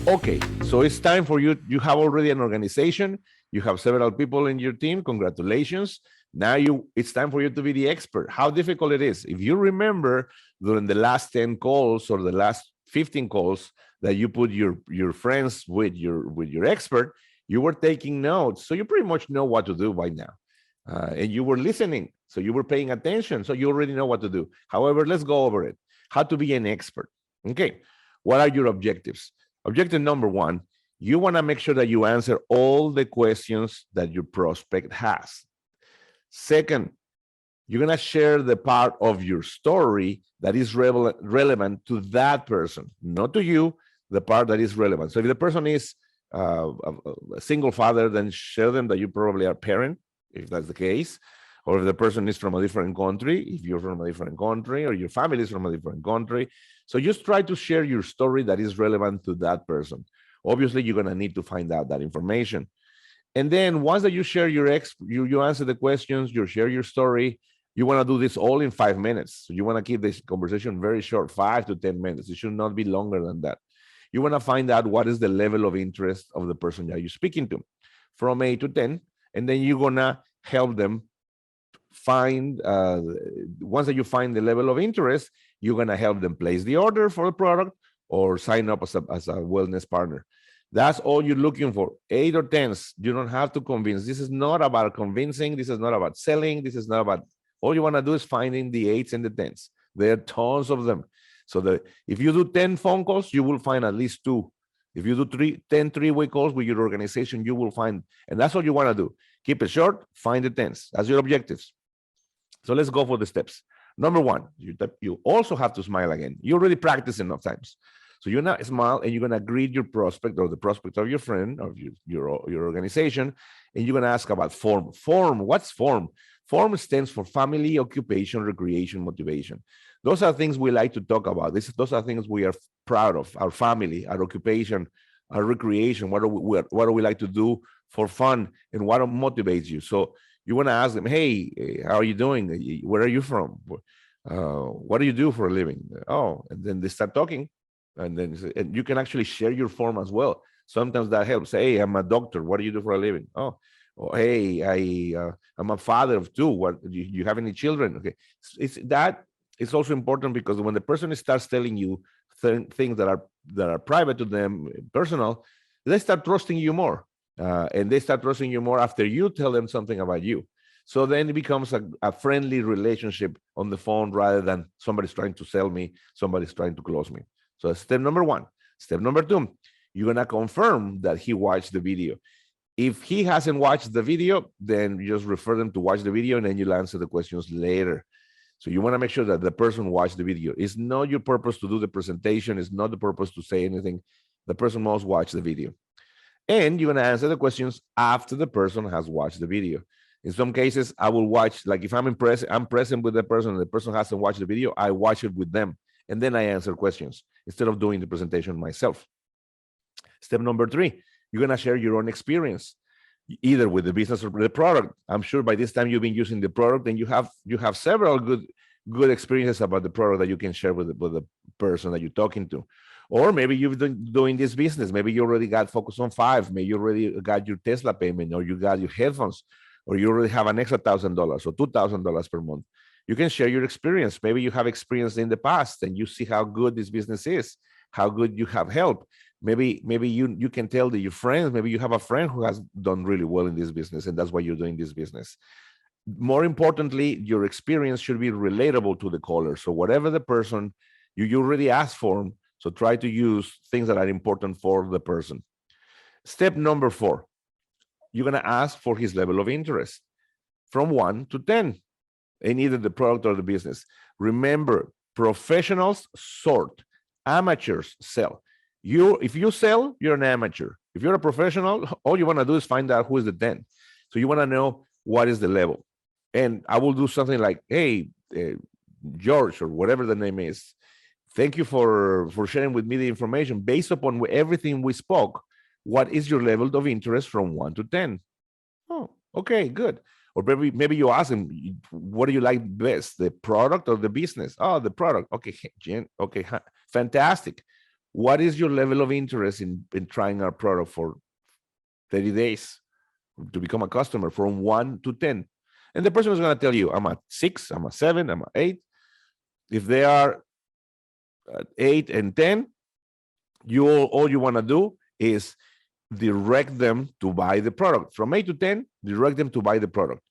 Okay, so it's time for you. You have already an organization. You have several people in your team. Congratulations. Now it's time for you to be the expert. How difficult it is. If you remember during the last 10 calls or the last 15 calls that you put your friends with your expert, you were taking notes. So you pretty much know what to do by now. And you were listening. So you were paying attention. So you already know what to do. However, let's go over it. How to be an expert. Okay. What are your objectives? Objective number one, you want to make sure that you answer all the questions that your prospect has. Second, you're going to share the part of your story that is relevant to that person, not to you, the part that is relevant. So if the person is a single father, then share them that you probably are a parent, if that's the case. Or if the person is from a different country, if you're from a different country, or your family is from a different country. So just try to share your story that is relevant to that person. Obviously, you're going to need to find out that information. And then once that you share you answer the questions, you share your story, you want to do this all in 5 minutes. So you want to keep this conversation very short, 5 to 10 minutes. It should not be longer than that. You want to find out what is the level of interest of the person that you're speaking to from 8 to 10. And then you're going to help them find, once that you find the level of interest, you're going to help them place the order for the product or sign up as a wellness partner. That's all you're looking for. 8 or 10s. You don't have to convince. This is not about convincing. This is not about selling. This is not about, all you want to do is finding the 8s and the 10s. There are tons of them. So if you do 10 phone calls, you will find at least 2. If you do 10 three-way calls with your organization, you will find, and that's what you want to do. Keep it short, find the 10s. That's your objectives. So let's go for the steps. Number one, you also have to smile again. You already practiced enough times. So you're not smile and you're going to greet your prospect or the prospect of your friend or your organization, and you're going to ask about form. Form, what's form? Form stands for family, occupation, recreation, motivation. Those are things we like to talk about. Those are things we are proud of, our family, our occupation, our recreation, what do we like to do for fun, and what motivates you. So you want to ask them, hey, how are you doing? Where are you from? What do you do for a living? Oh, and then they start talking. And then and you can actually share your form as well. Sometimes that helps. Hey, I'm a doctor. What do you do for a living? Oh, hey, I'm a father of 2. What do you have any children? Okay, it's also important because when the person starts telling you things that are private to them, personal, they start trusting you more, and they start trusting you more after you tell them something about you. So then it becomes a friendly relationship on the phone rather than somebody's trying to sell me, somebody's trying to close me. So that's step number 1. Step number 2, you're going to confirm that he watched the video. If he hasn't watched the video, then you just refer them to watch the video, and then you'll answer the questions later. So you want to make sure that the person watched the video. It's not your purpose to do the presentation. It's not the purpose to say anything. The person must watch the video. And you're going to answer the questions after the person has watched the video. In some cases, I will watch, like if I'm present with the person and the person hasn't watched the video, I watch it with them. And then I answer questions instead of doing the presentation myself. Step number 3, you're going to share your own experience, either with the business or the product. I'm sure by this time you've been using the product and you have several good experiences about the product that you can share with the person that you're talking to. Or maybe you've been doing this business. Maybe you already got Focus on 5. Maybe you already got your Tesla payment, or you got your headphones, or you already have an extra $1,000 or $2,000 per month. You can share your experience. Maybe you have experience in the past and you see how good this business is, how good you have help. Maybe you can tell your friends, maybe you have a friend who has done really well in this business, and that's why you're doing this business. More importantly, your experience should be relatable to the caller. So whatever the person, you already asked for them, so try to use things that are important for the person. Step number 4, you're going to ask for his level of interest from 1 to 10 in either the product or the business. Remember, professionals sort, amateurs sell. If you sell, you're an amateur. If you're a professional, all you want to do is find out who is the 10. So you want to know what is the level. And I will do something like, hey, George, or whatever the name is, thank you for sharing with me the information. Based upon everything we spoke, what is your level of interest from 1 to 10? Oh, okay, good. Or maybe you ask them, what do you like best, the product or the business? Oh, the product. Okay, Jen. Okay, fantastic. what is your level of interest in trying our product for 30 days to become a customer from 1 to 10? And the person is going to tell you, I'm at 6, I'm at 7, I'm at 8. If they are at 8 and 10, all you want to do is direct them to buy the product. From 8 to 10, direct them to buy the product.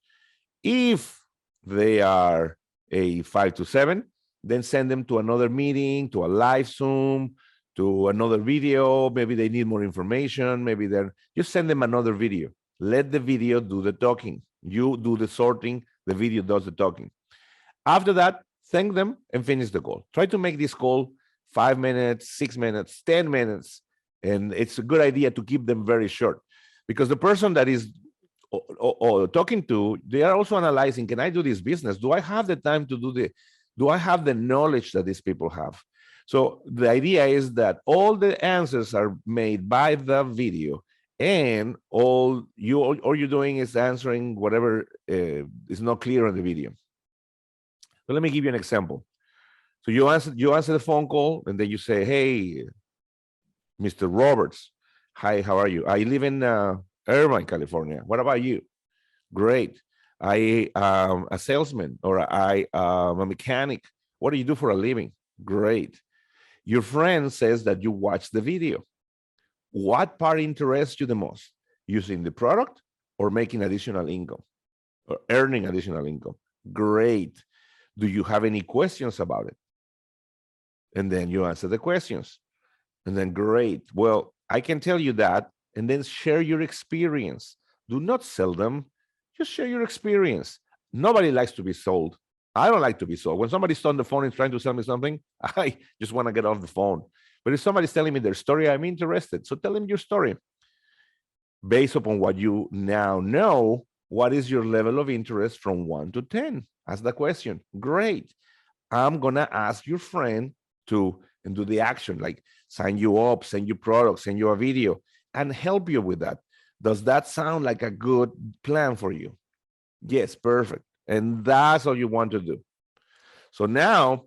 If they are a 5 to 7, then send them to another meeting, to a live Zoom, to another video. Maybe they need more information. Maybe they're just send them another video. Let the video do the talking. You do the sorting, the video does the talking. After that, thank them and finish the call. Try to make this call 5 minutes, 6 minutes, 10 minutes. And it's a good idea to keep them very short, because the person that is talking to, they are also analyzing, can I do this business? Do I have the time to do I have the knowledge that these people have? So the idea is that all the answers are made by the video, and all you're doing is answering whatever is not clear on the video. So let me give you an example. So you answer the phone call, and then you say, hey, Mr. Roberts, hi, how are you? I live in Irvine, California. What about you? Great. I am a salesman, or I am a mechanic. What do you do for a living? Great. Your friend says that you watch the video. What part interests you the most? Using the product or making additional income or earning additional income? Great. Do you have any questions about it? And then you answer the questions. And then great. Well, I can tell you that, and then share your experience. Do not sell them. Just share your experience. Nobody likes to be sold. I don't like to be sold. When somebody's on the phone and trying to sell me something, I just want to get off the phone. But if somebody's telling me their story, I'm interested. So tell them your story. Based upon what you now know, what is your level of interest from 1 to 10? Ask the question. Great. I'm going to ask your friend to and do the action, like sign you up, send you products, send you a video, and help you with that. Does that sound like a good plan for you? Yes, perfect. And that's all you want to do. So now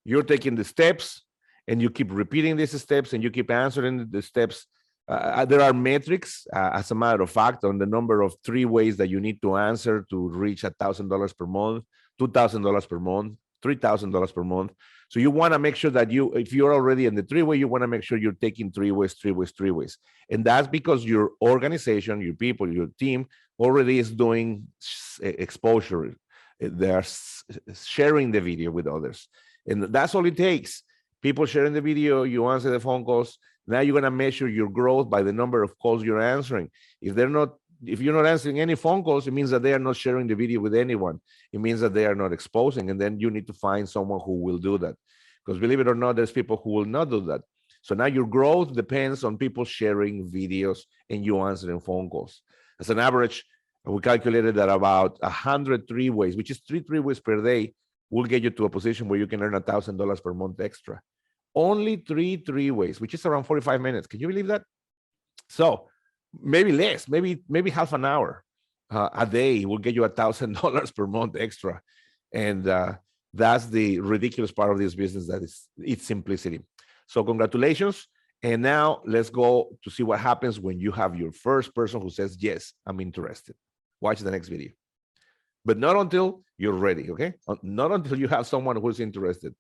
you're taking the steps, and you keep repeating these steps, and you keep answering the steps. There are metrics, as a matter of fact, on the number of 3 ways that you need to answer to reach $1,000 per month, $2,000 per month, $3,000 per month. So you want to make sure that if you're already in the 3-way, you want to make sure you're taking 3 ways, 3 ways, 3 ways. And that's because your organization, your people, your team already is doing exposure. They're sharing the video with others. And that's all it takes. People sharing the video, you answer the phone calls. Now you're going to measure your growth by the number of calls you're answering. If you're not answering any phone calls, it means that they are not sharing the video with anyone. It means that they are not exposing, and then you need to find someone who will do that. Because believe it or not, there's people who will not do that. So now your growth depends on people sharing videos and you answering phone calls. As an average, we calculated that about 103 ways, which is 3 ways per day, will get you to a position where you can earn $1,000 per month extra. Only 3 ways, which is around 45 minutes. Can you believe that? So maybe less, maybe half an hour a day will get you $1,000 per month extra. And that's the ridiculous part of this business, that is its simplicity. So congratulations. And now let's go to see what happens when you have your first person who says, yes, I'm interested. Watch the next video. But not until you're ready, okay? Not until you have someone who's interested.